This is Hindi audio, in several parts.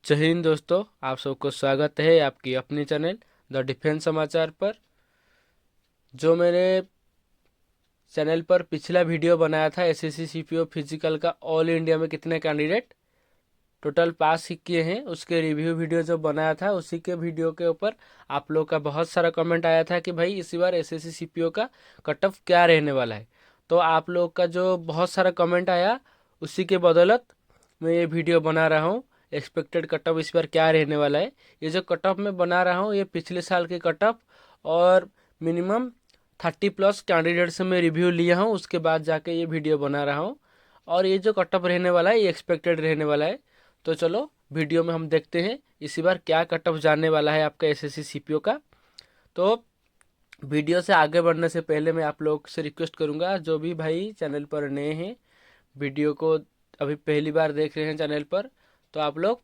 जय हिंद दोस्तों, आप सबको स्वागत है आपकी अपनी चैनल द डिफेंस समाचार पर। जो मैंने चैनल पर पिछला वीडियो बनाया था एसएससी सीपीओ फिजिकल का ऑल इंडिया में कितने कैंडिडेट टोटल पास किए हैं, उसके रिव्यू वीडियो जो बनाया था उसी के वीडियो के ऊपर आप लोग का बहुत सारा कमेंट आया था कि भाई इसी बार एसएससी सीपीओ का कट ऑफ क्या रहने वाला है। तो आप लोग का जो बहुत सारा कमेंट आया उसी के बदौलत मैं ये वीडियो बना रहा हूँ। एक्सपेक्टेड कट ऑफ इस बार क्या रहने वाला है, ये जो कट ऑफ मैं बना रहा हूँ ये पिछले साल के कट ऑफ और मिनिमम 30+ कैंडिडेट से मैं रिव्यू लिया हूँ, उसके बाद जाके ये वीडियो बना रहा हूँ। और ये जो कट ऑफ रहने वाला है ये एक्सपेक्टेड रहने वाला है। तो चलो वीडियो में हम देखते हैं इसी बार क्या कट ऑफ जाने वाला है आपका एसएससी सीपीओ का। तो वीडियो से आगे बढ़ने से पहले मैं आप लोग से रिक्वेस्ट करूंगा, जो भी भाई चैनल पर नए हैं, वीडियो को अभी पहली बार देख रहे हैं चैनल पर, तो आप लोग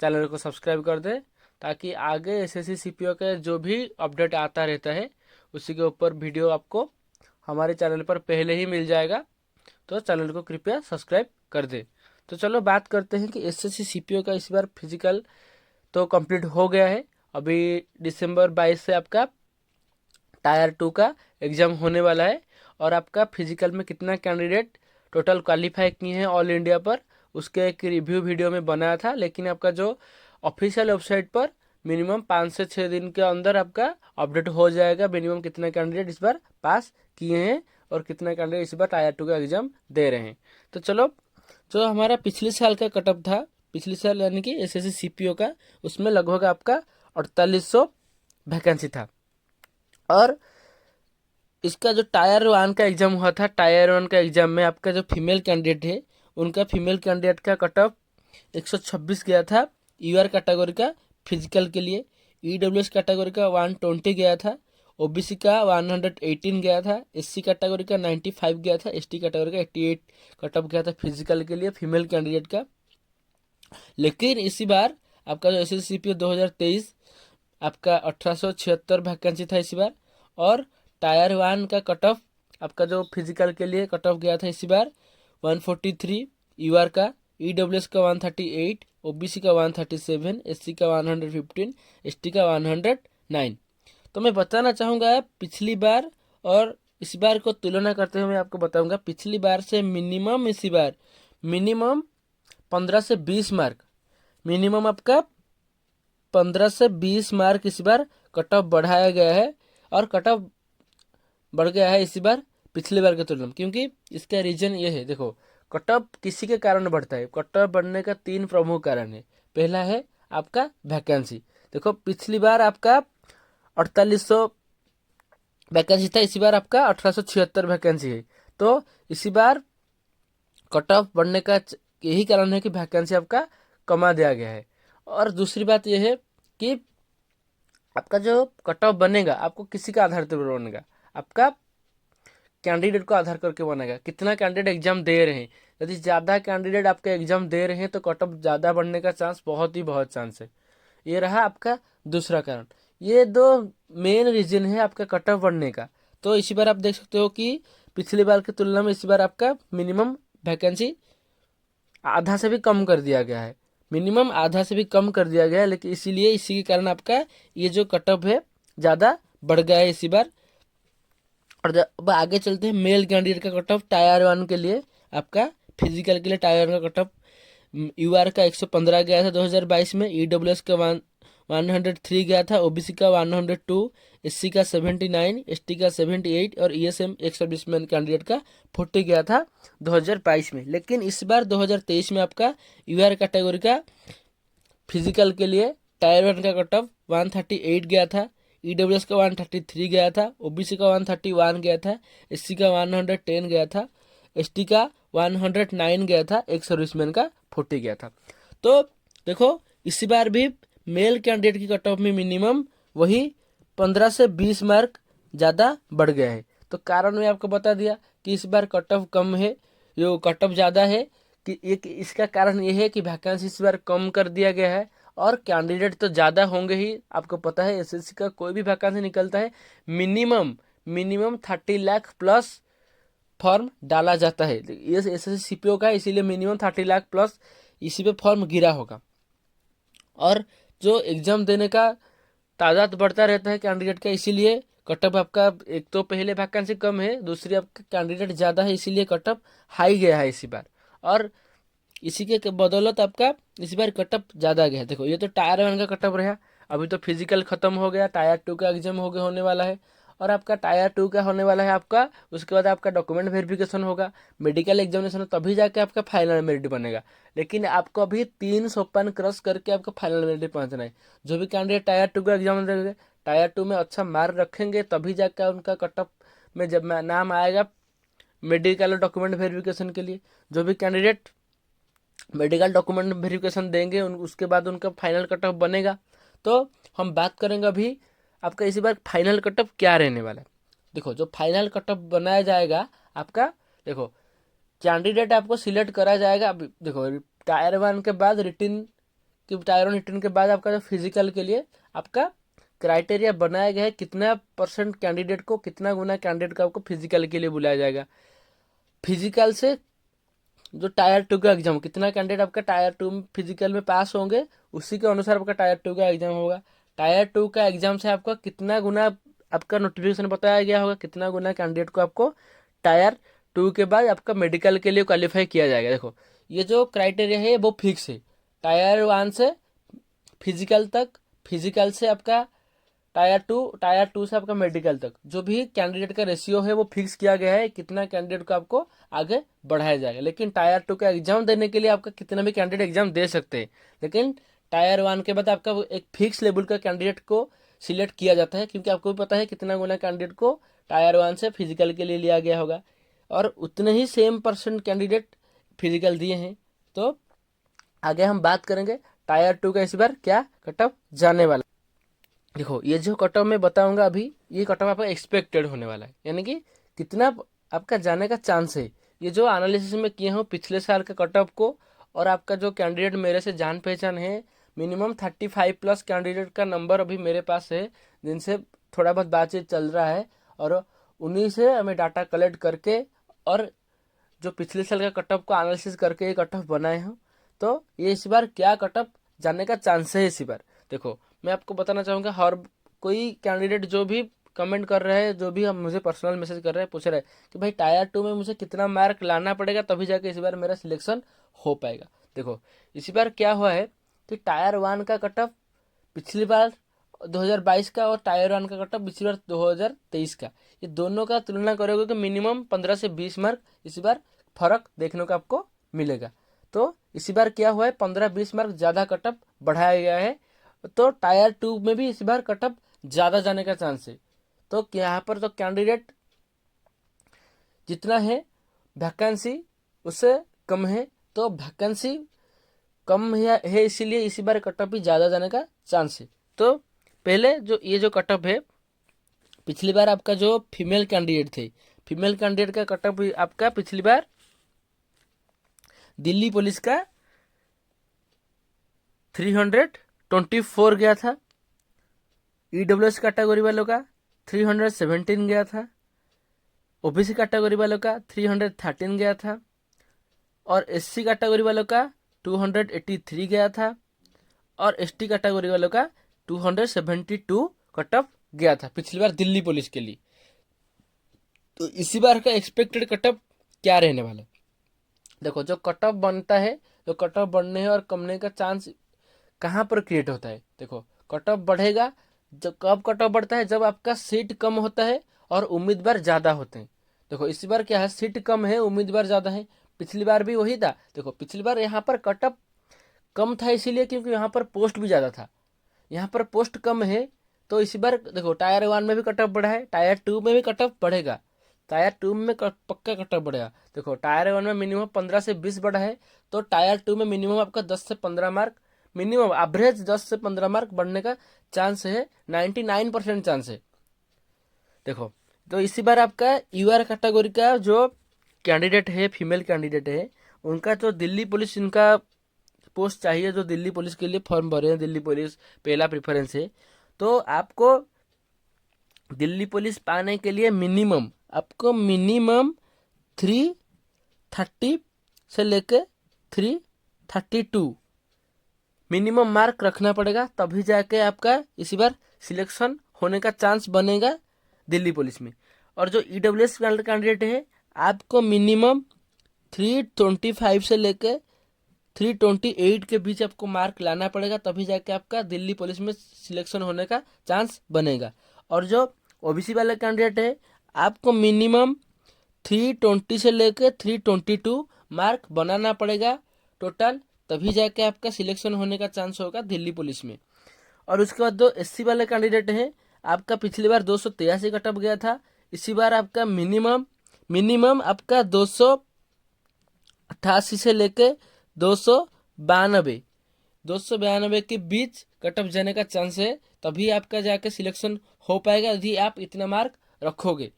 चैनल को सब्सक्राइब कर दें ताकि आगे एसएससी सीपीओ का जो भी अपडेट आता रहता है उसी के ऊपर वीडियो आपको हमारे चैनल पर पहले ही मिल जाएगा। तो चैनल को कृपया सब्सक्राइब कर दें। तो चलो बात करते हैं कि एसएससी सीपीओ का इस बार फिजिकल तो कंप्लीट हो गया है। अभी दिसंबर 22 से आपका टायर 2 का एग्ज़ाम होने वाला है। और आपका फिजिकल में कितना कैंडिडेट टोटल क्वालिफाई किए हैं ऑल इंडिया पर, उसके एक रिव्यू वीडियो में बनाया था। लेकिन आपका जो ऑफिशियल वेबसाइट पर मिनिमम 5 से 6 दिन के अंदर आपका अपडेट हो जाएगा मिनिमम कितना कैंडिडेट इस बार पास किए हैं और कितना कैंडिडेट इस बार टायर 2 का एग्ज़ाम दे रहे हैं। तो चलो, जो हमारा पिछले साल का कटअप था, पिछले साल यानी कि एसएससी सीपीओ का, उसमें लगभग आपका 4800 वैकेंसी था। और इसका जो टायर 1 का एग्ज़ाम हुआ था, टायर 1 का एग्ज़ाम में आपका जो फीमेल कैंडिडेट है उनका फीमेल कैंडिडेट का कट ऑफ 126 गया था यूआर कैटेगरी का फिजिकल के लिए। ईडब्ल्यूएस कैटेगरी का 120 गया था, ओबीसी का 118 गया था, एससी कैटेगरी का 95 गया था, एसटी कैटेगरी का 88 कट ऑफ गया था फिजिकल के लिए फीमेल कैंडिडेट का। लेकिन इसी बार आपका जो एस एस सी पी 2023 आपका 1876 वैकेंसी था इसी बार। और टायर 1 का कट ऑफ आपका जो फिजिकल के लिए कट ऑफ गया था इसी बार 143 यूआर का, ईडब्ल्यूएस का 138, ओबीसी का 137, एससी का 115, एसटी का 109। तो मैं बताना चाहूँगा पिछली बार और इस बार को तुलना करते हुए मैं आपको बताऊंगा पिछली बार से मिनिमम इसी बार मिनिमम 15 से 20 मार्क, मिनिमम आपका 15 से 20 मार्क इस बार कट ऑफ बढ़ाया गया है। और कट ऑफ बढ़ गया है इसी बार पिछले बार के तुलना में, क्योंकि इसका रीजन ये है। देखो, कट ऑफ किसी के कारण बढ़ता है, कट ऑफ बढ़ने का 3 प्रमुख कारण है। पहला है आपका वैकेंसी। देखो, पिछली बार आपका 4800 वैकेंसी था, इसी बार आपका 1876 वैकेंसी है। तो इसी बार कट ऑफ बढ़ने का यही कारण है कि वैकेंसी आपका कमा दिया गया है। और दूसरी बात यह है कि आपका जो कट ऑफ बनेगा आपको किसी का आधार पर बनेगा, आपका कैंडिडेट को आधार करके बनेगा, कितना कैंडिडेट एग्जाम दे रहे हैं। यदि ज़्यादा कैंडिडेट आपके एग्जाम दे रहे हैं तो कट ऑफ ज़्यादा बढ़ने का चांस बहुत ही बहुत चांस है। ये रहा आपका दूसरा कारण। ये दो मेन रीजन है आपका कट ऑफ बढ़ने का। तो इसी बार आप देख सकते हो कि पिछली बार की तुलना में इसी बार आपका मिनिमम वैकेंसी आधा से भी कम कर दिया गया है, मिनिमम आधा से भी कम कर दिया गया है। लेकिन इसीलिए इसी के कारण आपका ये जो कट ऑफ है ज़्यादा बढ़ गया है इसी बार। और अब आगे चलते हैं मेल कैंडिडेट का कट ऑफ टायर 1 के लिए। आपका फिजिकल के लिए टायर 1 का कट ऑफ यूआर का 115 गया था 2022 में, ईडब्ल्यूएस का 103 गया था, ओबीसी का 102, एससी का 79, एसटी का 78 और ईएसएम एक सर्विसमैन कैंडिडेट का 40 गया था 2022 में। लेकिन इस बार 2023 में आपका यूआर कैटेगरी का फिजिकल के लिए टायर 1 का कट ऑफ 138 गया था, ईडब्ल्यूएस का 133 गया था, ओबीसी का 131 गया था, एससी का 110 गया था, एसटी का 109 गया था, एक सर्विसमैन का 40 गया था। तो देखो, इसी बार भी मेल कैंडिडेट की कट ऑफ में मिनिमम वही 15 से 20 मार्क ज़्यादा बढ़ गया है। तो कारण मैं आपको बता दिया कि इस बार कट ऑफ कम है, जो कट ऑफ ज़्यादा है कि एक इसका कारण ये है कि वैकेंसी इस बार कम कर दिया गया है। और कैंडिडेट तो ज़्यादा होंगे ही, आपको पता है एसएससी का कोई भी वैकेंसी निकलता है minimum minimum 30 lakh plus form डाला जाता है। ये एसएससी सीपीओ का है, इसीलिए मिनिमम 30 लाख प्लस इसी पे फॉर्म गिरा होगा। और जो एग्ज़ाम देने का तादाद बढ़ता रहता है कैंडिडेट का, इसीलिए कटअप आपका, एक तो पहले वैकेंसी कम है, दूसरी आपका कैंडिडेट ज़्यादा है, इसीलिए कटअप हाई गया है इसी बार। और इसी के बदौलत आपका इस बार कटअप ज़्यादा गया है। देखो ये तो टायर 1 का कटअप रहा, अभी तो फिजिकल खत्म हो गया, टायर 2 का एग्जाम हो गया, होने वाला है। और आपका टायर 2 का होने वाला है आपका, उसके बाद आपका डॉक्यूमेंट वेरिफिकेशन होगा, मेडिकल एग्जामिनेशन, तभी जाके आपका फाइनल मेरिट बनेगा। लेकिन आपको अभी 3 सोपान क्रॉस करके आपको फाइनल मेरिट पहुंचना है। जो भी कैंडिडेट टायर 2 का एग्जाम देंगे, टायर 2 में अच्छा मार्क रखेंगे, तभी जाकर उनका कटअप में जब नाम आएगा मेडिकल और डॉक्यूमेंट वेरिफिकेशन के लिए। जो भी कैंडिडेट मेडिकल डॉक्यूमेंट वेरिफिकेशन देंगे उसके बाद उनका फाइनल कट ऑफ बनेगा। तो हम बात करेंगे अभी आपका इसी बार फाइनल कट ऑफ क्या रहने वाला है। देखो जो फाइनल कट ऑफ बनाया जाएगा आपका, देखो कैंडिडेट आपको सिलेक्ट करा जाएगा। अभी देखो टायर 1 के बाद रिटिन की, टायर 1 रिटिन के बाद आपका जो फिजिकल के लिए आपका क्राइटेरिया बनाया गया है, कितना परसेंट कैंडिडेट को, कितना गुना कैंडिडेट को आपको फिजिकल के लिए बुलाया जाएगा। फिजिकल से जो टायर 2 का एग्जाम, कितना कैंडिडेट आपका टायर 2 फिजिकल में पास होंगे, उसी के अनुसार आपका टायर 2 का एग्जाम होगा। टायर 2 का एग्जाम से आपका कितना गुना आपका नोटिफिकेशन बताया गया होगा, कितना गुना कैंडिडेट को आपको टायर 2 के बाद आपका मेडिकल के लिए क्वालिफाई किया जाएगा। देखो ये जो क्राइटेरिया है वो फिक्स है, टायर 1 से फिजिकल तक, फिजिकल से आपका टायर टू से आपका मेडिकल तक, जो भी कैंडिडेट का रेशियो है वो फिक्स किया गया है, कितना कैंडिडेट को आपको आगे बढ़ाया जाएगा। लेकिन टायर 2 का एग्जाम देने के लिए आपका कितना भी कैंडिडेट एग्जाम दे सकते हैं, लेकिन टायर 1 के बाद आपका एक फिक्स लेवल का कैंडिडेट को सिलेक्ट किया जाता है, क्योंकि आपको भी पता है कितना गुना कैंडिडेट को टायर 1 से फिजिकल के लिए लिया गया होगा, और उतने ही सेम परसेंट कैंडिडेट फिजिकल दिए हैं। तो आगे हम बात करेंगे टायर 2 का इस बार क्या कट ऑफ जाने वाला। देखो ये जो कट ऑफ मैं बताऊंगा अभी, ये कट ऑफ आपका एक्सपेक्टेड होने वाला है, यानी कि कितना आपका जाने का चांस है। ये जो एनालिसिस में किए हो पिछले साल के कट ऑफ को, और आपका जो कैंडिडेट मेरे से जान पहचान है, मिनिमम 35 प्लस कैंडिडेट का नंबर अभी मेरे पास है, जिनसे थोड़ा बहुत बातचीत चल रहा है, और उन्हीं से हमें डाटा कलेक्ट करके और जो पिछले साल का कट ऑफ को एनालिसिस करके ये कट ऑफ बनाए हो। तो ये इस बार क्या कट ऑफ जाने का चांस है इसी बार। देखो मैं आपको बताना चाहूँगा, हर कोई कैंडिडेट जो भी कमेंट कर रहे हैं, जो भी हम मुझे पर्सनल मैसेज कर रहे हैं, पूछ रहे हैं कि भाई टायर 2 में मुझे कितना मार्क लाना पड़ेगा तभी जाके इस बार मेरा सिलेक्शन हो पाएगा। देखो इस बार क्या हुआ है कि टायर 1 का कट ऑफ पिछली बार 2022 का, और टायर 1 का कट ऑफ पिछली बार 2023 का, ये दोनों का तुलना करोगे तो मिनिमम 15 से 20 मार्क इस बार फर्क देखने को आपको मिलेगा। तो इसी बार क्या हुआ है, 15-20 मार्क ज़्यादा कट ऑफ बढ़ाया गया है, तो टायर 2 में भी इस बार कट ऑफ ज़्यादा जाने का चांस है। तो यहाँ पर तो कैंडिडेट जितना है वैकेंसी उससे कम है, तो वैकेंसी कम है इसीलिए इसी बार कट ऑफ भी ज़्यादा जाने का चांस है। तो पहले जो ये जो कट ऑफ है, पिछली बार आपका जो फीमेल कैंडिडेट थे, फीमेल कैंडिडेट का कट ऑफ आपका पिछली बार दिल्ली पुलिस का 324 गया था, ईडब्ल्यूएस कैटेगरी वालों का 317 गया था, ओबीसी कैटेगरी वालों का 313 गया था, और एससी कैटेगरी वालों का 283 गया था, और एसटी कैटेगरी वालों का 272 कट ऑफ गया था पिछली बार दिल्ली पुलिस के लिए। तो इसी बार का एक्सपेक्टेड कट ऑफ क्या रहने वाला है। देखो जो कट ऑफ बनता है, जो कट ऑफ बढ़ने और कमने का चांस कहाँ पर क्रिएट होता है। देखो कट ऑफ बढ़ेगा, जब कब कट ऑफ बढ़ता है, जब आपका सीट कम होता है और उम्मीदवार ज़्यादा होते हैं। देखो इस बार क्या है, सीट कम है, उम्मीदवार ज़्यादा है, पिछली बार भी वही था। देखो पिछली बार यहाँ पर कट ऑफ कम था इसीलिए क्योंकि यहाँ पर पोस्ट भी ज़्यादा था, यहाँ पर पोस्ट कम है। तो इसी बार देखो टायर 1 में भी कट ऑफ बढ़ा है, टायर 2 में भी कट ऑफ बढ़ेगा, टायर 2 में पक्का कट ऑफ बढ़ेगा। देखो टायर 1 में मिनिमम 15 से 20 बढ़ा है, तो टायर 2 में मिनिमम आपका 10 से 15 मार्क, मिनिमम एवरेज 10 से 15 मार्क बढ़ने का चांस है, 99% चांस है। देखो तो इसी बार आपका यूआर कैटेगरी का जो कैंडिडेट है, फीमेल कैंडिडेट है, उनका जो दिल्ली पुलिस, इनका पोस्ट चाहिए, जो दिल्ली पुलिस के लिए फॉर्म भरे हैं, दिल्ली पुलिस पहला प्रेफरेंस है। तो आपको दिल्ली पुलिस पाने के लिए मिनिमम आपको मिनिमम 330 से लेके 332 मिनिमम मार्क रखना पड़ेगा, तभी जाके आपका इसी बार सिलेक्शन होने का चांस बनेगा दिल्ली पुलिस में। और जो ईडब्ल्यूएस कैंडिडेट है, आपको मिनिमम 325 से लेके 328 के बीच आपको मार्क लाना पड़ेगा, तभी जाके आपका दिल्ली पुलिस में सिलेक्शन होने का चांस बनेगा। और जो ओबीसी वाले कैंडिडेट है, आपको मिनिमम 320 से लेके 322 मार्क बनाना पड़ेगा टोटल, तभी जाके आपका सिलेक्शन होने का चांस होगा दिल्ली पुलिस में। और उसके बाद जो एससी वाले कैंडिडेट हैं, आपका पिछली बार 283 कटअप गया था, इसी बार आपका मिनिमम आपका 288 से लेके 292 के बीच कटअप जाने का चांस है, तभी आपका जाके सिलेक्शन हो पाएगा यदि आप इतना मार्क रखोगे।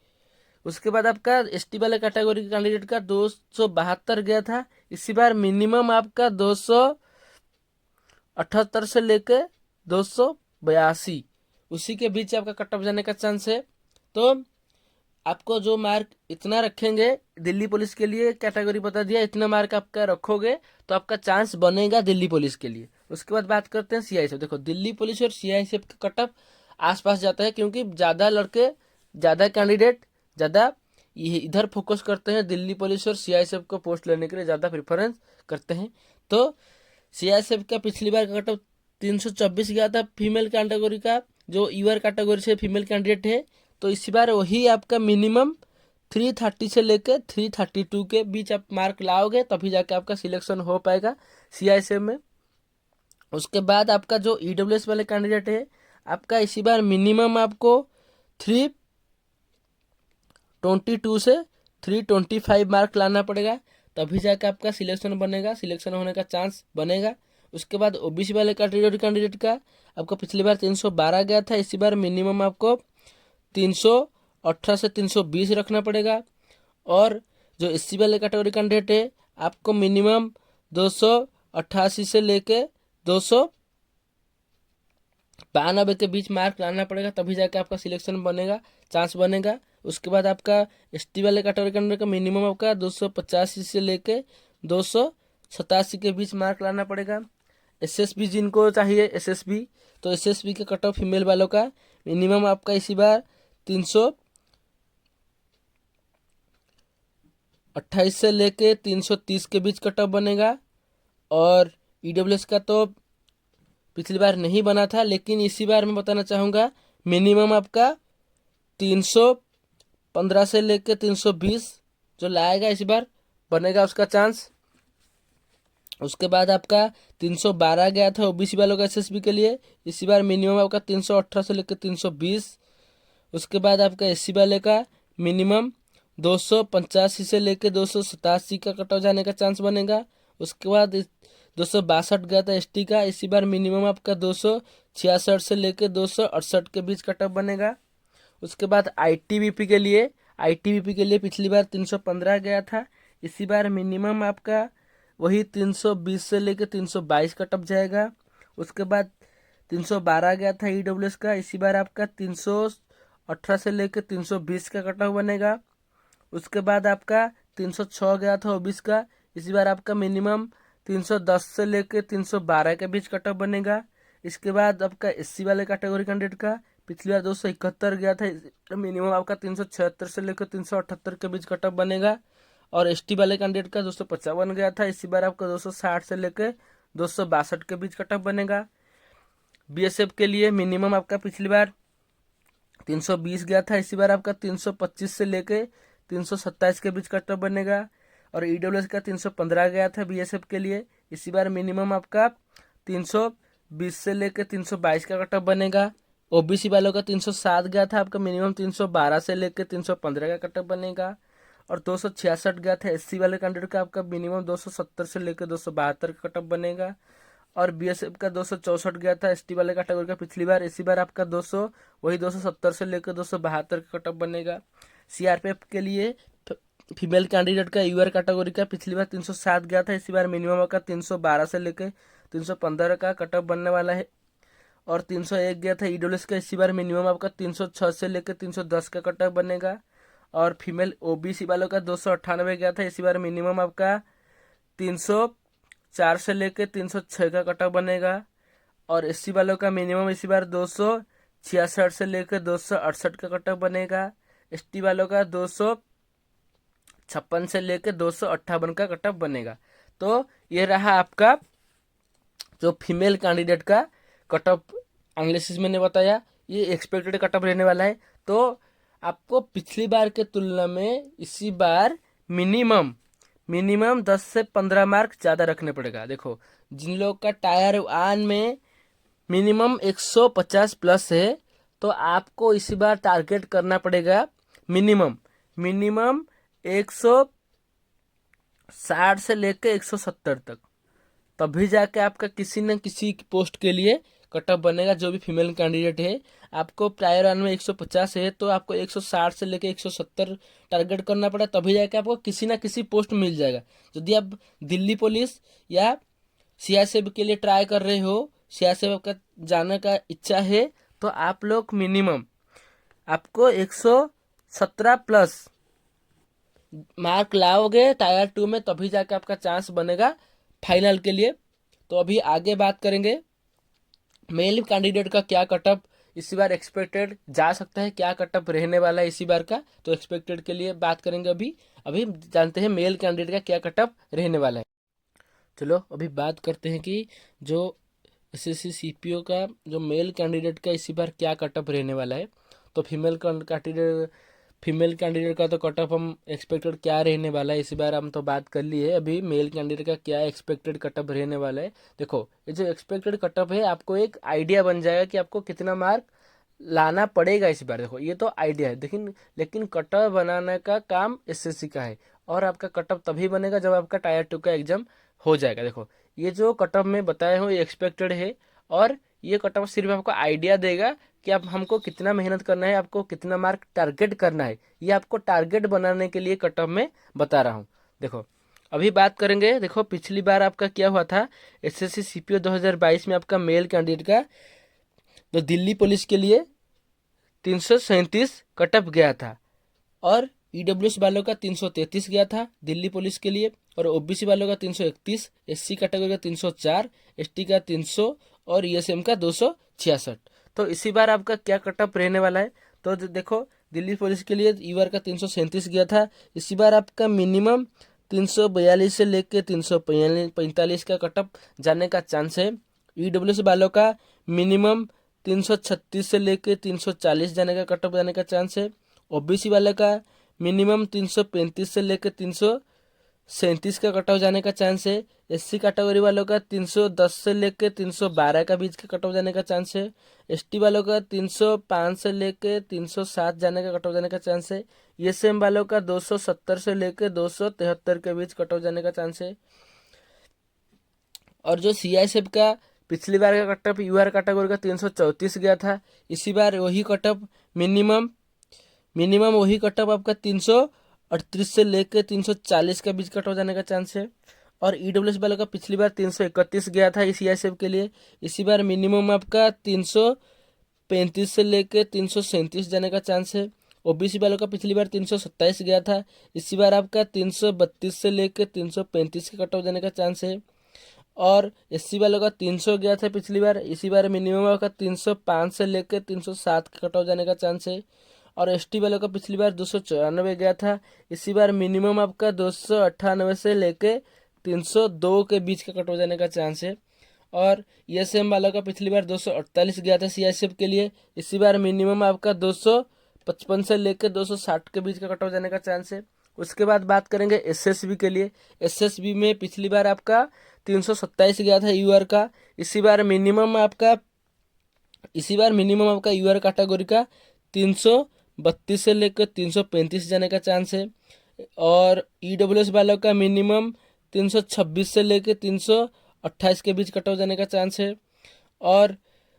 उसके बाद आपका एसटी वाले कैटेगरी के कैंडिडेट का 272 गया था, इसी बार मिनिमम आपका 278 से लेके 282 उसी के बीच आपका कट ऑफ जाने का चांस है। तो आपको जो मार्क इतना रखेंगे, दिल्ली पुलिस के लिए कैटेगरी बता दिया, इतना मार्क आपका रखोगे तो आपका चांस बनेगा दिल्ली पुलिस के लिए। उसके बाद बात करते हैं सीआईएसएफ। देखो, दिल्ली पुलिस और सीआईएसएफ का कट ऑफ आसपास जाता है, क्योंकि ज़्यादा लड़के, ज़्यादा कैंडिडेट ज़्यादा इधर फोकस करते हैं, दिल्ली पुलिस और सीआईएसएफ को पोस्ट लेने के लिए ज़्यादा प्रेफरेंस करते हैं। तो सीआईएसएफ का पिछली बार का कट ऑफ 324 गया था फीमेल कैटेगरी का, जो ईवर कैटेगरी से फीमेल कैंडिडेट है। तो इस बार वही आपका मिनिमम 330 से लेकर 332 के बीच आप मार्क लाओगे, तभी जाके आपका सिलेक्शन हो पाएगा सीआईएसएफ में। उसके बाद आपका जो ईडब्ल्यूएस वाले कैंडिडेट है, आपका इसी बार मिनिमम आपको 322 से 325 मार्क लाना पड़ेगा, तभी जाके आपका सिलेक्शन बनेगा, सिलेक्शन होने का चांस बनेगा। उसके बाद ओबीसी वाले कैंडिडेट का आपको पिछली बार 312 गया था, इसी बार मिनिमम आपको 318 से 320 रखना पड़ेगा। और जो एससी वाले कैटेगरी कैंडिडेट है, आपको मिनिमम 288 से लेके 292 के बीच मार्क लाना पड़ेगा, तभी जाके आपका सिलेक्शन बनेगा, चांस बनेगा। उसके बाद आपका एसटी वाले कैटेगरी कैंडिडेट का मिनिमम आपका 285 से लेके 287 के बीच मार्क लाना पड़ेगा। एसएसबी जिनको चाहिए एसएसबी, तो एसएसबी के कट ऑफ फीमेल वालों का मिनिमम आपका इसी बार 328 से लेके 330 के बीच कट ऑफ बनेगा। और ईडब्ल्यूएस का तो पिछली बार नहीं बना था, लेकिन इसी बार मैं बताना चाहूँगा, मिनिमम आपका 315 से लेके 320 जो लाएगा इस बार बनेगा उसका चांस। उसके बाद आपका 312 गया था ओबीसी वालों का एसएसबी के लिए, इसी बार मिनिमम आपका 318 से लेकर 320। उसके बाद आपका एससी वाले का मिनिमम 285 से लेकर 287 का कट ऑफ जाने का चांस बनेगा। उसके बाद 262 गया था एसटी का, इसी बार मिनिमम आपका 266 से लेकर 268 के बीच कट ऑफ बनेगा। उसके बाद आईटीबीपी के लिए पिछली बार 315 गया था, इसी बार मिनिमम आपका वही 320 से लेकर 322 कट ऑफ जाएगा। उसके बाद 312 गया था ईडब्ल्यूएस का, इसी बार आपका 318 से लेकर 320 का कट ऑफ बनेगा। उसके बाद आपका 306 गया था ओबीसी का, इसी बार आपका मिनिमम 310 से लेकर 312 के बीच कट ऑफ बनेगा। इसके बाद आपका एससी वाले कैटेगरी कैंडिडेट का पिछली बार 271 गया था, मिनिमम आपका 376 से लेकर 378 के बीच कट ऑफ बनेगा। और एसटी वाले कैंडिडेट का 255 गया था, इसी बार आपका 260 से लेकर 262 के बीच कट ऑफ बनेगा। बीएसएफ के लिए मिनिमम आपका पिछली बार 320 गया था, इसी बार आपका 325 से लेकर 327 के बीच कट ऑफ बनेगा। और ईडब्ल्यूएस का 315 गया था बीएसएफ के लिए, इसी बार मिनिमम आपका 320 से लेकर 322 का कट ऑफ बनेगा। ओबीसी वालों का 307 गया था, आपका मिनिमम 312 से लेकर 315 का कट ऑफ बनेगा। और 266 गया था एससी वाले कैंडिडेट का, आपका मिनिमम 270 से लेकर 272 का कट ऑफ बनेगा। और बीएसएफ का 264 गया था एसटी वाले कैटेगरी का पिछली बार, इसी बार आपका 270 से लेकर 272 का कट ऑफ बनेगा। सीआरपीएफ के लिए फीमेल कैंडिडेट का यूआर कैटेगरी का पिछली बार 307 गया था, इसी बार मिनिमम का 312 से लेकर 315 का कट ऑफ बनने वाला है। और 301 गया था ईडब्ल्यूएस का, इसी बार मिनिमम आपका 306 से लेकर 310 का कट ऑफ बनेगा। और फीमेल ओबीसी वालों का 298 गया था, इसी बार मिनिमम आपका 304 से लेके 306 का कट ऑफ बनेगा। और एससी वालों का मिनिमम इसी बार 266 से लेकर 268 का कट ऑफ बनेगा। एसटी वालों का 256 से लेकर 258 का कट ऑफ बनेगा। तो ये रहा आपका जो फीमेल कैंडिडेट का कट ऑफ एनालिसिस मैंने बताया, ये एक्सपेक्टेड कट ऑफ रहने वाला है। तो आपको पिछली बार के तुलना में इसी बार मिनिमम 10 से 15 मार्क ज़्यादा रखने पड़ेगा। देखो, जिन लोग का टायर 1 में मिनिमम 150 प्लस है, तो आपको इसी बार टारगेट करना पड़ेगा मिनिमम 160 से लेकर 170 तक। तभी जाके आपका किसी न किसी पोस्ट के लिए कट ऑफ बनेगा। जो भी फीमेल कैंडिडेट है, आपको टायर 1 में 150 है, तो आपको 160 से लेकर 170 टारगेट करना पड़ा, तभी जाके आपको किसी ना किसी पोस्ट मिल जाएगा। यदि आप दिल्ली पुलिस या सीआईएसएफ के लिए ट्राई कर रहे हो, सीआईएसएफ का जाने का इच्छा है, तो आप लोग मिनिमम आपको 117 प्लस मार्क लाओगे टायर 2 में, तभी जाके आपका चांस बनेगा फाइनल के लिए। तो अभी आगे बात करेंगे मेल कैंडिडेट का क्या कटअप इसी बार एक्सपेक्टेड जा सकता है, क्या कटअप रहने वाला है इसी बार का। तो एक्सपेक्टेड के लिए बात करेंगे। अभी जानते हैं मेल कैंडिडेट का क्या कटअप रहने वाला है। चलो अभी बात करते हैं कि जो एसएससी सीपीओ का जो मेल कैंडिडेट का इसी बार क्या कटअप रहने वाला है। तो फीमेल कैंडिडेट का तो कट ऑफ हम एक्सपेक्टेड क्या रहने वाला है इसी बार हम तो बात कर लिए है। अभी मेल कैंडिडेट का क्या एक्सपेक्टेड कट ऑफ रहने वाला है। देखो, ये जो एक्सपेक्टेड कट ऑफ है, आपको एक आइडिया बन जाएगा कि आपको कितना मार्क लाना पड़ेगा इस बार। देखो, ये तो आइडिया है, लेकिन कट ऑफ बनाने का काम एसएससी का है। और आपका कट ऑफ तभी बनेगा जब आपका टायर 2 का एग्जाम हो जाएगा। देखो, ये जो कट ऑफ मैं बताया हूँ ये एक्सपेक्टेड है, और ये कट ऑफ सिर्फ आपको आइडिया देगा कि आप हमको कितना मेहनत करना है, आपको कितना मार्क टारगेट करना है। ये आपको टारगेट बनाने के लिए कट ऑफ में बता रहा हूँ। देखो, अभी बात करेंगे। देखो, पिछली बार आपका क्या हुआ था, एसएससी सीपीओ 2022 में आपका मेल कैंडिडेट का तो दिल्ली पुलिस के लिए 337 कट ऑफ गया था, और ईडब्ल्यूएस वालों का 333 गया था दिल्ली पुलिस के लिए, और ओबीसी वालों का 331, एससी कैटेगरी का 304, एसटी का 300 और ईएसएम का 266। तो इसी बार आपका क्या कट ऑफ रहने वाला है। तो देखो, दिल्ली पुलिस के लिए ईवर का 337 गया था, इसी बार आपका मिनिमम 342 से लेके 345 का कट ऑफ जाने का चांस है। ईडब्ल्यूएस वालों का मिनिमम 336 से लेके 340 जाने का कट ऑफ जाने का चांस है। ओबीसी वाले का मिनिमम 335 से लेकर 337 का कट ऑफ जाने का चांस है। एससी कैटेगरी वालों का 310 से लेकर 312 का बीच का कट ऑफ जाने का चांस है। एसटी वालों का 305 से लेकर 307 जाने का कट ऑफ जाने का चांस है। ईएसएम वालों का 270 से लेकर 273 के बीच कट ऑफ जाने का चांस है। और जो सीआईएसएफ का पिछली बार का कट ऑफ यूआर कैटेगरी का 334 गया था, इसी बार वही कट ऑफ मिनिमम वही कट ऑफ आपका 338 से लेकर 340 के बीच कट ऑफ जाने का चांस है। और ईडब्ल्यूएस वालों का पिछली बार 331 गया था सीआईएसएफ के लिए, इसी बार मिनिमम आपका 335 से लेकर 337 जाने का चांस है। ओबीसी वालों का पिछली बार 327 गया था, इसी बार आपका 332 से लेकर 335 के कट ऑफ जाने का चांस है। और एससी वालों का 300 गया था पिछली बार, इसी बार मिनिमम आपका 305 से लेकर 307 के कट ऑफ जाने का चांस है। और एसटी वालों का पिछली बार 294 गया था, इसी बार मिनिमम आपका 298 से लेके 302 के बीच का कट हो जाने का चांस है। और ईएसएम वालों का पिछली बार 248 गया था सीआईएसएफ के लिए, इसी बार मिनिमम आपका 255 से लेकर 260 के बीच का कट हो जाने का चांस है। उसके बाद बात करेंगे एसएसबी के लिए। एसएसबी में पिछली बार आपका 327 गया था यूआर का, इसी बार मिनिमम आपका यूआर कैटेगरी का 332 से लेकर 335 जाने का चांस है। और ईडब्ल्यूएस वालों का मिनिमम 326 से लेकर 328 के बीच कट ऑफ जाने का चांस है। और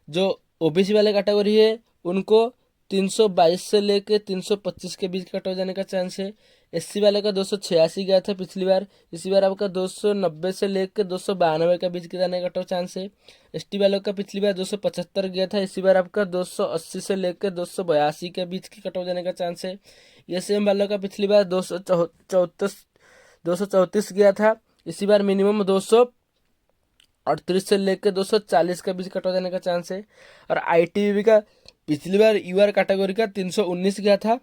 जो ओबीसी वाले कैटेगरी है उनको 322 से लेकर 325 के बीच कट ऑफ जाने का चांस है। एससी वाले का 286 गया था पिछली बार, इसी बार आपका 290 से लेकर 292 के बीच जाने का कट ऑफ चांस है। एसटी वालों का पिछली बार 275 गया था, इसी बार आपका 280 से लेकर 282 के बीच की कट ऑफ जाने का चांस है। ईएसएम वालों का पिछली बार 234 गया था, इसी बार मिनिमम 238 से लेके 240 के बीच कट ऑफ जाने का चांस है। और आईटीबीपी का पिछली बार यूआर कैटेगरी का 319 गया था,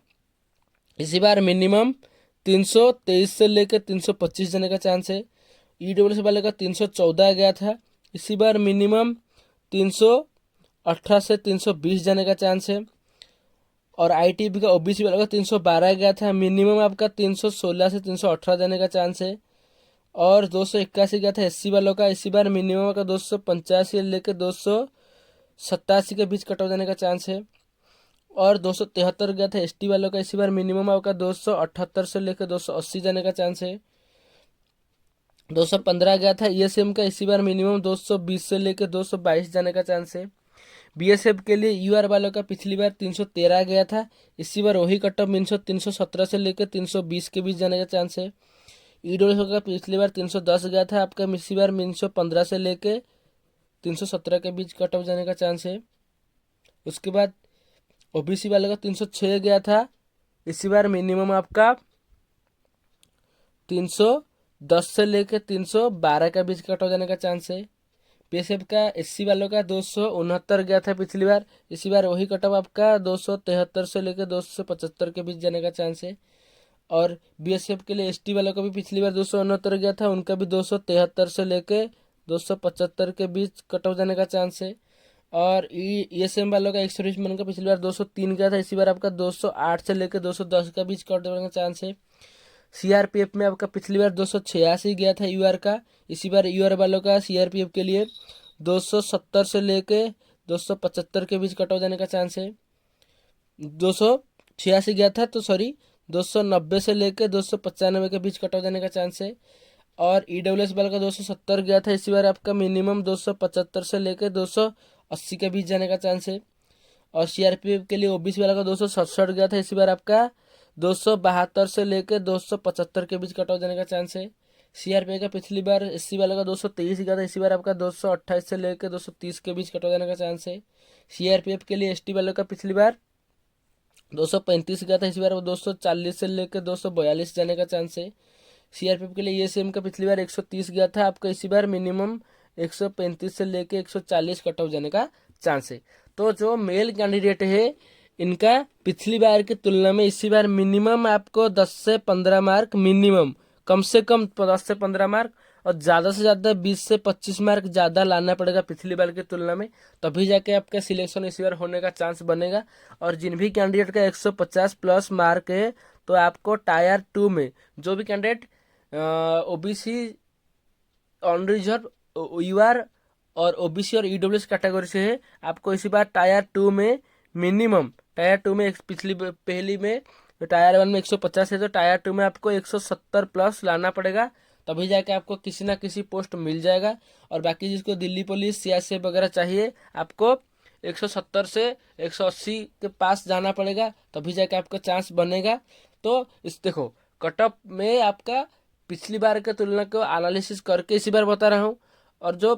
इसी बार मिनिमम 323 से लेकर 325 जाने का चांस है। ईडब्ल्यूएस वाले का 314 गया था, इसी बार मिनिमम 318 से 320 जाने का चांस है। और आईटीबी का ओबीसी वाला का 312 गया था, मिनिमम आपका 316 से 318 जाने का चांस है। और 281 गया था एससी वालों का, इसी बार मिनिमम का 285 से लेकर 287 के बीच कट ऑफ जाने का चांस है। और 273 गया था एसटी वालों का, इसी बार मिनिमम आपका 278 से लेकर 280 जाने का चांस है। 215 गया था ईएसएम का, इसी बार मिनिमम 220 से लेकर 222 जाने का चांस है। बीएसएफ के लिए यूआर वालों का पिछली बार 313 गया था, इसी बार वही कट ऑफ 317 से लेकर 320 के बीच जाने का चांस है। ईडब्ल्यूएस का पिछली बार 310 गया था आपका, इसी बार 315 से लेकर 317 के बीच कट ऑफ जाने का चांस है। उसके बाद ओबीसी वाले का 306 गया था, इसी बार मिनिमम आपका 310 से लेकर 312 के बीच कट ऑफ जाने का चांस है। पीएसएफ का एससी वालों का 269 गया था पिछली बार, इसी बार वही कट ऑफ आपका 273 से लेकर 275 के बीच जाने का चांस है। और बीएसएफ के लिए एसटी वालों का भी पिछली बार 269 गया था, उनका भी 273 से लेकर 275 के बीच कट ऑफ जाने का चांस है। और ईएसएम वालों का एक सर्विसमैन का पिछली बार 203 गया था, इसी बार आपका 208 से लेकर 210 का बीच कट ऑफ जाने का चांस है। सीआरपीएफ में आपका पिछली बार 286 गया था यूआर का, इसी बार यूआर वालों का सीआरपीएफ के लिए 270 से लेके 275 के बीच कट ऑफ जाने का चांस है। 286 गया था तो सॉरी 290 से लेके 295 के बीच कट ऑफ जाने का चांस है। और ईडब्ल्यूएस वाला का 270 गया था, इसी बार आपका मिनिमम 275 से लेके 280 के बीच जाने का चांस है। और सीआरपीएफ के लिए ओबीसी वाला का 267 गया था, इसी बार आपका 272 से लेकर 275 के बीच कट ऑफ जाने का चांस है। सीआरपीएफ का पिछली बार एससी वाला का 223 गया था, इसी बार आपका 228 से लेकर 230 के बीच कट ऑफ जाने का चांस है। सीआरपीएफ के लिए एसटी वालों का पिछली बार 235 गया था, इसी बार वो 240 से लेकर 242 जाने का चांस है। सीआरपीएफ के लिए ईएसएम का पिछली बार 130 गया था आपका, इसी बार मिनिमम 135 से लेकर 140 कट ऑफ जाने का चांस है। तो जो मेल कैंडिडेट है इनका पिछली बार की तुलना में इसी बार मिनिमम आपको 10 से 15 मार्क, मिनिमम कम से कम 10 से 15 मार्क और ज़्यादा से ज़्यादा 20 से 25 मार्क ज़्यादा लाना पड़ेगा पिछली बार की तुलना में, तभी जाके आपका सिलेक्शन इसी बार होने का चांस बनेगा। और जिन भी कैंडिडेट का 150 प्लस मार्क है तो आपको टायर 2 में जो भी candidate OBC, unreserved, UR और ओबीसी और ईडब्ल्यूएस कैटेगरी से है, आपको इसी बार टायर 2 में मिनिमम, टायर 2 में पिछली पहली में टायर 1 में 150 है तो टायर 2 में आपको 170 प्लस लाना पड़ेगा, तभी जाके आपको किसी ना किसी पोस्ट मिल जाएगा। और बाकी जिसको दिल्ली पुलिस सीआईएसएफ वगैरह चाहिए आपको 170 से 180 के पास जाना पड़ेगा, तभी जाके आपका चांस बनेगा। तो इस देखो कट ऑफ में आपका पिछली बार के तुलना को एनालिसिस करके इसी बार बता रहा हूँ, और जो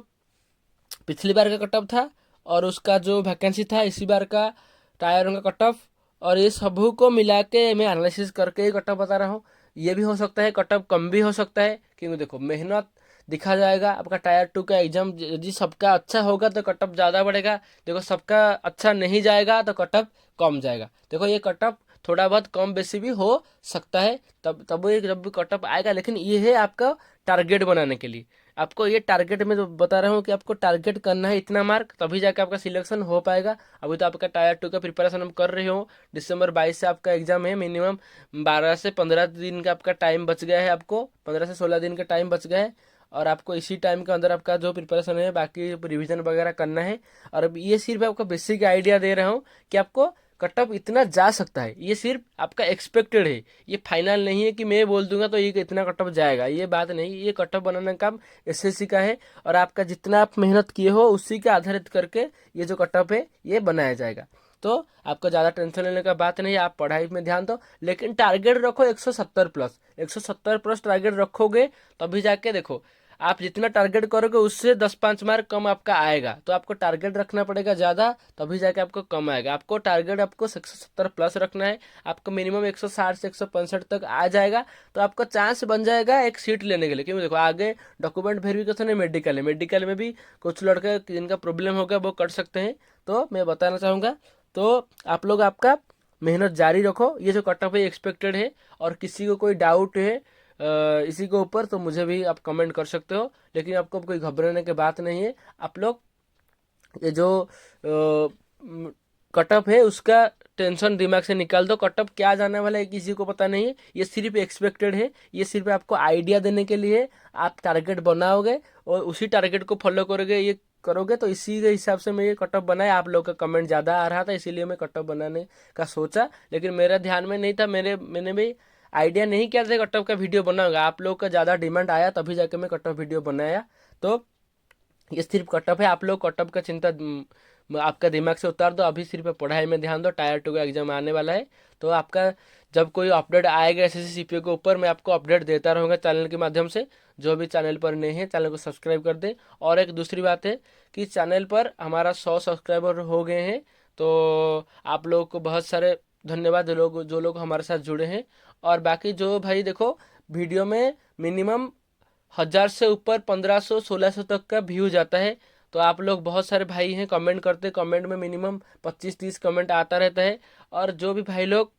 पिछली बार का कट ऑफ था और उसका जो वैकेंसी था इसी बार का टायर का कट ऑफ, और ये सबू को मिला के मैं एनालिसिस करके ही कट ऑफ बता रहा हूँ। ये भी हो सकता है कट ऑफ कम भी हो सकता है, क्योंकि देखो मेहनत दिखा जाएगा। आपका टायर 2 का एग्जाम यदि सबका अच्छा होगा तो कट ऑफ ज़्यादा बढ़ेगा, देखो सबका अच्छा नहीं जाएगा तो कट ऑफ कम जाएगा। देखो ये कट ऑफ थोड़ा बहुत कम बेसी भी हो सकता है, तब ये जब भी कट ऑफ आएगा, लेकिन ये है आपका टारगेट बनाने के लिए। आपको ये टारगेट में जो बता रहा हूँ कि आपको टारगेट करना है इतना मार्क, तभी जाकर आपका सिलेक्शन हो पाएगा। अभी तो आपका टायर 2 का प्रिपरेशन हम कर रहे हो, दिसंबर 22 से आपका एग्जाम है, मिनिमम 12 से 15 दिन का आपका टाइम बच गया है, आपको 15 से 16 दिन का टाइम बच गया है, और आपको इसी टाइम के अंदर आपका जो प्रिपरेशन है बाकी रिवीजन वगैरह करना है। और अब ये सिर्फ आपको बेसिक आइडिया दे रहा हूँ कि आपको कट ऑफ इतना जा सकता है, ये सिर्फ आपका एक्सपेक्टेड है, ये फाइनल नहीं है कि मैं बोल दूंगा तो ये इतना कट ऑफ जाएगा, ये बात नहीं। ये कट ऑफ बनाने का काम एसएससी का है, और आपका जितना आप मेहनत किए हो उसी के आधारित करके ये जो कट ऑफ है ये बनाया जाएगा। तो आपको ज़्यादा टेंशन लेने का बात नहीं है, आप पढ़ाई में ध्यान दो, लेकिन टारगेट रखो 170 प्लस, 170 प्लस टारगेट रखोगे तभी जाके देखो आप जितना टारगेट करोगे उससे 10-5 मार्क कम आपका आएगा। तो आपको टारगेट रखना पड़ेगा ज़्यादा, तभी जाके आपको कम आएगा। आपको टारगेट आपको 170 प्लस रखना है, आपको मिनिमम 160 से 165 तक आ जाएगा तो आपका चांस बन जाएगा एक सीट लेने के लिए। क्योंकि देखो आगे डॉक्यूमेंट वेरिफिकेशन है, मेडिकल है, मेडिकल में भी कुछ लड़के जिनका प्रॉब्लम होगा वो कर सकते हैं। तो मैं बताना चाहूँगा, तो आप लोग आपका मेहनत जारी रखो। ये जो कट ऑफ है एक्सपेक्टेड है, और किसी को कोई डाउट है इसी के ऊपर तो मुझे भी आप कमेंट कर सकते हो, लेकिन आपको कोई घबराने की बात नहीं है। आप लोग ये जो कट ऑफ है उसका टेंशन दिमाग से निकाल दो। कट ऑफ क्या जाने वाला है किसी को पता नहीं है, ये सिर्फ एक्सपेक्टेड है, ये सिर्फ आपको आइडिया देने के लिए। आप टारगेट बनाओगे और उसी टारगेट को फॉलो करोगे, ये करोगे तो इसी के हिसाब से मैं ये कट ऑफ बनाया। आप लोग का कमेंट ज़्यादा आ रहा था इसीलिए मैं कट ऑफ बनाने का सोचा, लेकिन मेरा ध्यान में नहीं था, मैंने भी आइडिया नहीं किया था कट ऑफ का वीडियो बनाऊंगा। आप लोग का ज़्यादा डिमांड आया तभी जाके मैं कट ऑफ वीडियो बनाया। तो ये सिर्फ कट ऑफ है, आप लोग कट ऑफ का चिंता आपका दिमाग से उतार दो। अभी सिर्फ पढ़ाई में ध्यान दो, टायर 2 का एग्जाम आने वाला है। तो आपका जब कोई अपडेट आएगा एसएससी सीपीओ के ऊपर, मैं आपको अपडेट देता रहूँगा चैनल के माध्यम से। जो भी चैनल पर नए हैं चैनल को सब्सक्राइब कर दें। और एक दूसरी बात है कि चैनल पर हमारा 100 सब्सक्राइबर हो गए हैं, तो आप लोगों को बहुत सारे धन्यवाद जो लोग हमारे साथ जुड़े हैं। और बाकी जो भाई देखो, वीडियो में मिनिमम 1000 से ऊपर 1500 1600 तक का व्यू जाता है। तो आप लोग बहुत सारे भाई हैं कमेंट करते, कमेंट में मिनिमम 25-30 कमेंट आता रहता है। और जो भी भाई लोग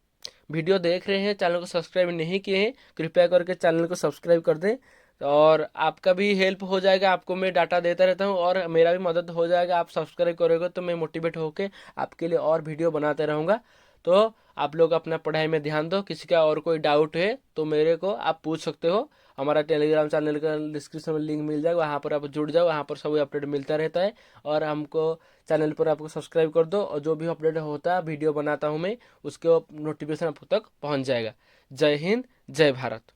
वीडियो देख रहे हैं चैनल को सब्सक्राइब नहीं किए हैं, कृपया करके चैनल को सब्सक्राइब कर दें। और आपका भी हेल्प हो जाएगा, आपको मैं डाटा देता रहता हूँ और मेरा भी मदद हो जाएगा। आप सब्सक्राइब करोगे तो मैं मोटिवेट होकर आपके लिए और वीडियो बनाते रहूँगा। तो आप लोग अपना पढ़ाई में ध्यान दो। किसी का और कोई डाउट है तो मेरे को आप पूछ सकते हो। हमारा टेलीग्राम चैनल का डिस्क्रिप्शन में लिंक मिल जाएगा, वहाँ पर आप जुड़ जाओ, वहाँ पर सभी अपडेट मिलता रहता है। और हमको चैनल पर आपको सब्सक्राइब कर दो, और जो भी अपडेट होता है वीडियो बनाता हूँ मैं उसके नोटिफिकेशन आप तक पहुँच जाएगा। जय हिंद, जय भारत।